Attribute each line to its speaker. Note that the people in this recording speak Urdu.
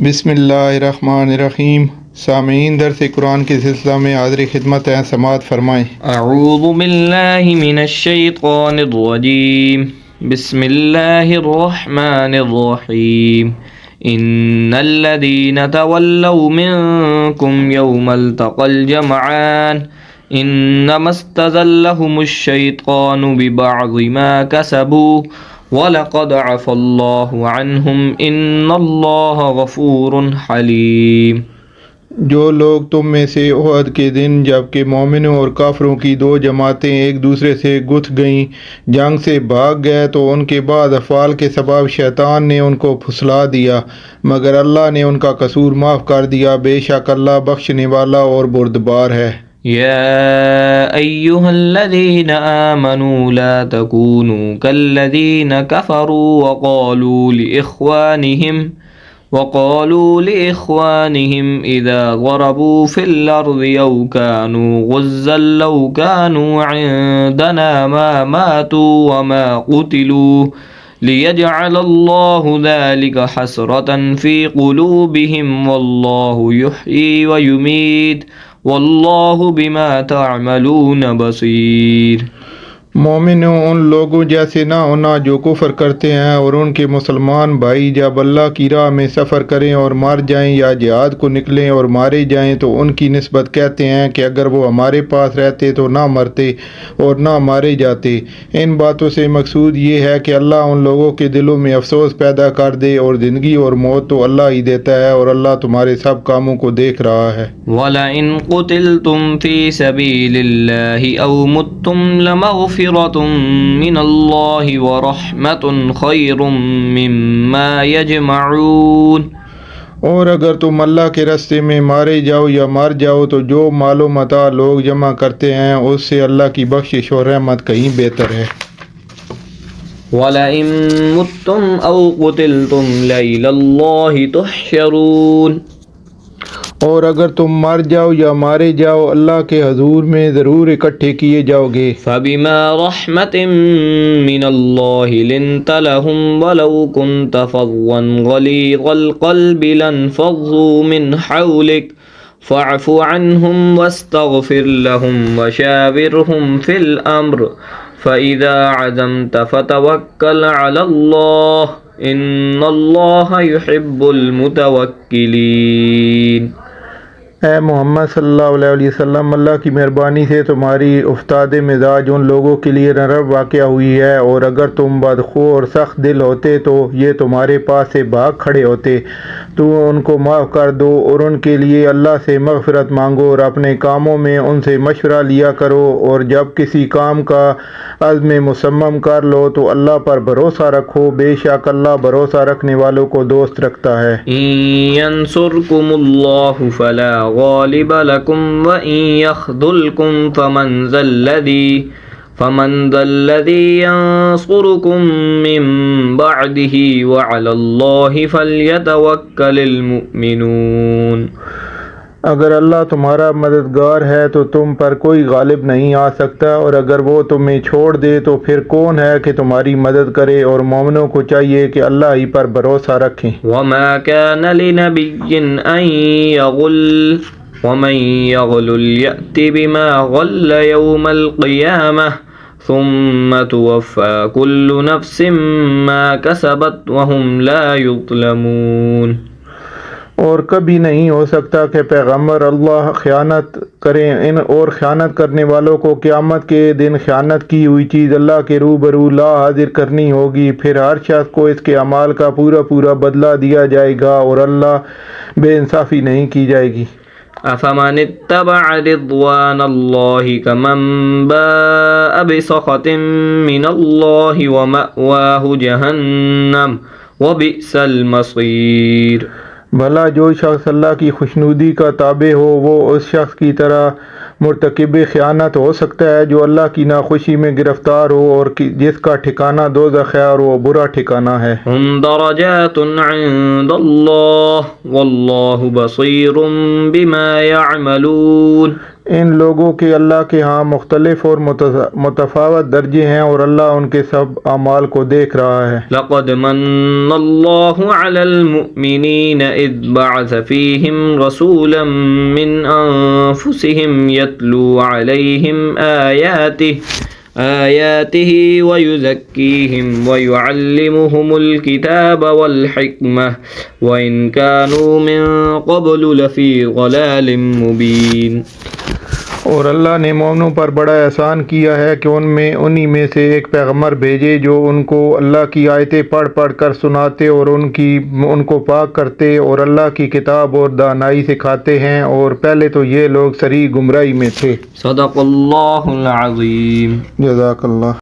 Speaker 1: بسم اللہ الرحمن الرحیم۔ سامعین، درس قرآن کے سلسلہ میں حاضر خدمت ہیں، سماعت فرمائیں۔
Speaker 2: اعوذ باللہ من الشیطان الرجیم، بسم اللہ الرحمن الرحیم۔ ان الذین تولوا منکم یوم التقى الجمعان انما استزلهم الشیطان ببعض ما کسبوا وَلَقَدْ عَفَا اللَّهُ عَنْهُمْ إِنَّ اللَّهَ غَفُورٌ حَلِيمٌ۔
Speaker 1: جو لوگ تم میں سے احد کے دن جبکہ مومنوں اور کافروں کی دو جماعتیں ایک دوسرے سے گتھ گئیں، جنگ سے بھاگ گئے تو ان کے بعد افعال کے سبب شیطان نے ان کو پھسلا دیا، مگر اللہ نے ان کا قصور معاف کر دیا، بے شک اللہ بخشنے والا اور بردبار ہے۔
Speaker 2: يا أيها الذين آمنوا لا تكونوا كالذين كفروا وقالوا لإخوانهم إذا ضربوا في الأرض أو كانوا غزا لو كانوا عندنا ما ماتوا وما قتلوا ليجعل الله ذلك حسرة في قلوبهم والله يحيي ويميت واللہ بما تعملون بصیر۔
Speaker 1: مومنوں، ان لوگوں جیسے نہ ہونا جو کفر کرتے ہیں، اور ان کے مسلمان بھائی جب اللہ کی راہ میں سفر کریں اور مر جائیں یا جہاد کو نکلیں اور مارے جائیں تو ان کی نسبت کہتے ہیں کہ اگر وہ ہمارے پاس رہتے تو نہ مرتے اور نہ مارے جاتے۔ ان باتوں سے مقصود یہ ہے کہ اللہ ان لوگوں کے دلوں میں افسوس پیدا کر دے، اور زندگی اور موت تو اللہ ہی دیتا ہے، اور اللہ تمہارے سب کاموں کو دیکھ رہا ہے۔
Speaker 2: وَلَئِن قُتِلْتُمْ فِي سَبِيلِ اللَّهِ أَوْ مُتُّمْ لَمَغْفِرَةٌ مِّنَ اللَّهِ وَرَحْمَةٌ خَيْرٌ مِّمَّا يَجْمَعُونَ۔
Speaker 1: اور اگر تم اللہ کے راستے میں مارے جاؤ یا مر جاؤ تو جو مال و متاع لوگ جمع کرتے ہیں اس سے اللہ کی بخشش اور رحمت کہیں بہتر ہے۔
Speaker 2: وَلَئِن مُتُّمْ أَوْ قُتِلْتُمْ لَإِلَى اللَّهِ تُحْشَرُونَ۔
Speaker 1: اور اگر تم مر جاؤ یا مارے جاؤ اللہ کے حضور میں ضرور اکٹھے کیے جاؤ گے۔
Speaker 2: فَبِمَا رَحْمَةٍ مِّنَ اللَّهِ لِنتَ لَهُمْ وَلَوْ كُنْتَ فَظًّا غَلِيظَ الْقَلْبِ لَانفَضُّوا مِنْ حَوْلِكَ فَاعْفُ عَنْهُمْ وَاسْتَغْفِرْ لَهُمْ وَشَاوِرْهُمْ فِي الْأَمْرِ فَإِذَا عَزَمْتَ فَتَوَكَّلْ عَلَى اللَّهِ إِنَّ اللَّهَ يُحِبُّ الْمُتَوَكِّلِينَ۔
Speaker 1: اے محمد صلی اللہ علیہ وسلم، اللہ کی مہربانی سے تمہاری افتاد مزاج ان لوگوں کے لیے نرم واقع ہوئی ہے، اور اگر تم بدخو اور سخت دل ہوتے تو یہ تمہارے پاس سے بھاگ کھڑے ہوتے۔ تو ان کو معاف کر دو اور ان کے لیے اللہ سے مغفرت مانگو، اور اپنے کاموں میں ان سے مشورہ لیا کرو، اور جب کسی کام کا عزم مصمم کر لو تو اللہ پر بھروسہ رکھو، بے شک اللہ بھروسہ رکھنے والوں کو دوست رکھتا ہے۔
Speaker 2: ينصركم الله فلا غالب لكم وإن يخذلكم فمن ذا الذي ينصركم من بعده وعلى الله فليتوكل المؤمنون۔
Speaker 1: اگر اللہ تمہارا مددگار ہے تو تم پر کوئی غالب نہیں آ سکتا، اور اگر وہ تمہیں چھوڑ دے تو پھر کون ہے کہ تمہاری مدد کرے، اور مومنوں کو چاہیے کہ اللہ ہی پر بھروسہ رکھیں۔
Speaker 2: وما كان لنبي أن يغل ومن يغل يأت بما غل يوم القيامة ثم توفى كل نفس ما كسبت وهم لا يظلمون۔
Speaker 1: اور کبھی نہیں ہو سکتا کہ پیغمبر اللہ خیانت کریں، اور خیانت کرنے والوں کو قیامت کے دن خیانت کی ہوئی چیز اللہ کے روبرو لا حاضر کرنی ہوگی، پھر ہر شخص کو اس کے اعمال کا پورا بدلہ دیا جائے گا، اور اللہ بے انصافی نہیں کی جائے گی۔
Speaker 2: افمن اتبع رضوان اللہ کمن باء بسخط من اللہ ومأواہ جہنم وبئس المصیر۔
Speaker 1: بھلا جو شخص اللہ کی خوشنودی کا تابع ہو وہ اس شخص کی طرح مرتکب خیانت ہو سکتا ہے جو اللہ کی ناخوشی میں گرفتار ہو اور جس کا ٹھکانہ دوزخ ہے اور وہ برا ٹھکانہ ہے۔
Speaker 2: هم درجات عند الله والله بصير بما يعملون۔
Speaker 1: ان لوگوں کے اللہ کے ہاں مختلف اور متفاوت درجے ہیں اور اللہ ان کے سب اعمال کو دیکھ رہا ہے۔
Speaker 2: لقد من الله على المؤمنين إذ بعث فيهم رسولا من أنفسهم يتلو عليهم آياته ويزكيهم ويعلمهم الكتاب والحكمة وإن كانوا من قبل لفي ضلال مبين۔
Speaker 1: اور اللہ نے مومنوں پر بڑا احسان کیا ہے کہ انہی میں سے ایک پیغمبر بھیجے جو ان کو اللہ کی آیتیں پڑھ پڑھ کر سناتے اور ان کو پاک کرتے اور اللہ کی کتاب اور دانائی سکھاتے ہیں، اور پہلے تو یہ لوگ صریح گمراہی میں تھے۔
Speaker 2: صدق اللہ العظیم۔
Speaker 1: جزاک اللہ۔